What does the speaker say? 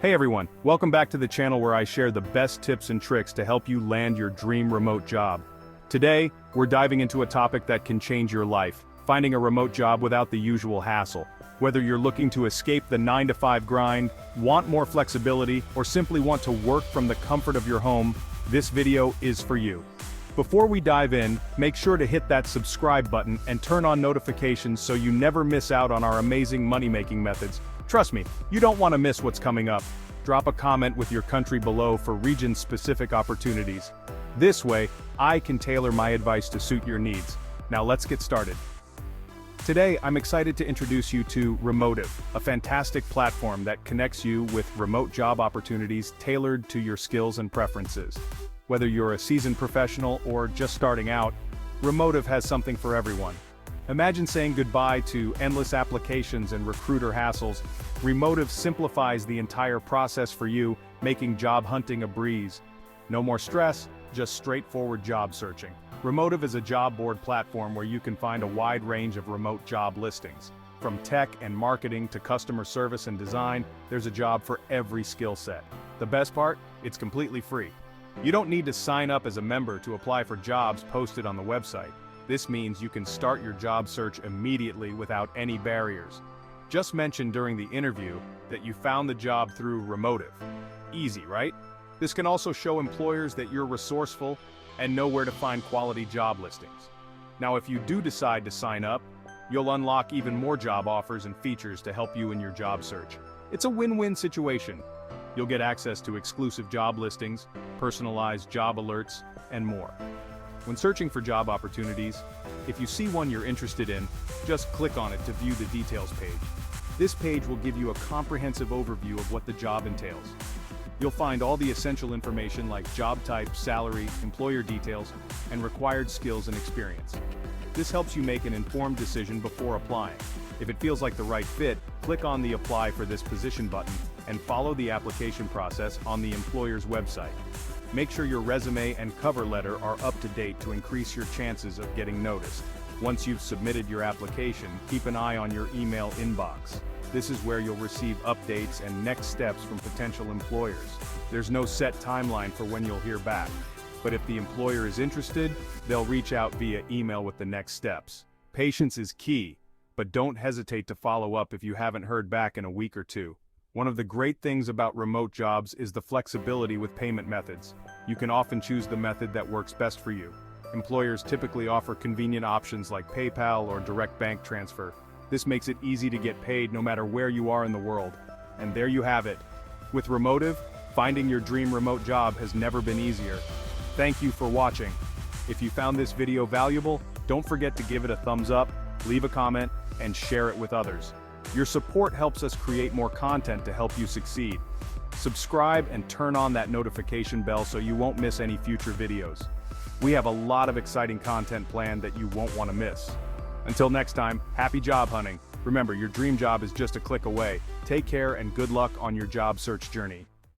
Hey everyone, welcome back to the channel where I share the best tips and tricks to help you land your dream remote job. Today, we're diving into a topic that can change your life, finding a remote job without the usual hassle. Whether you're looking to escape the 9-to-5 grind, want more flexibility, or simply want to work from the comfort of your home, this video is for you. Before we dive in, make sure to hit that subscribe button and turn on notifications so you never miss out on our amazing money-making methods. Trust me, you don't want to miss what's coming up. Drop a comment with your country below for region-specific opportunities. This way, I can tailor my advice to suit your needs. Now let's get started. Today, I'm excited to introduce you to Remotive, a fantastic platform that connects you with remote job opportunities tailored to your skills and preferences. Whether you're a seasoned professional or just starting out, Remotive has something for everyone. Imagine saying goodbye to endless applications and recruiter hassles. Remotive simplifies the entire process for you, making job hunting a breeze. No more stress, just straightforward job searching. Remotive is a job board platform where you can find a wide range of remote job listings. From tech and marketing to customer service and design, there's a job for every skill set. The best part? It's completely free. You don't need to sign up as a member to apply for jobs posted on the website. This means you can start your job search immediately without any barriers. Just mention during the interview that you found the job through Remotive. Easy, right? This can also show employers that you're resourceful and know where to find quality job listings. Now, if you do decide to sign up, you'll unlock even more job offers and features to help you in your job search. It's a win-win situation. You'll get access to exclusive job listings, personalized job alerts, and more. When searching for job opportunities, if you see one you're interested in, just click on it to view the details page. This page will give you a comprehensive overview of what the job entails. You'll find all the essential information like job type, salary, employer details, and required skills and experience. This helps you make an informed decision before applying. If it feels like the right fit, click on the Apply for this position button and follow the application process on the employer's website. Make sure your resume and cover letter are up to date to increase your chances of getting noticed. Once you've submitted your application, keep an eye on your email inbox. This is where you'll receive updates and next steps from potential employers. There's no set timeline for when you'll hear back, but if the employer is interested, they'll reach out via email with the next steps. Patience is key, but don't hesitate to follow up if you haven't heard back in a week or two. One of the great things about remote jobs is the flexibility with payment methods. You can often choose the method that works best for you. Employers typically offer convenient options like PayPal or direct bank transfer. This makes it easy to get paid no matter where you are in the world. And there you have it. With Remotive, finding your dream remote job has never been easier. Thank you for watching. If you found this video valuable, don't forget to give it a thumbs up, leave a comment, and share it with others. Your support helps us create more content to help you succeed. Subscribe and turn on that notification bell so you won't miss any future videos. We have a lot of exciting content planned that you won't want to miss. Until next time, happy job hunting. Remember, your dream job is just a click away. Take care and good luck on your job search journey.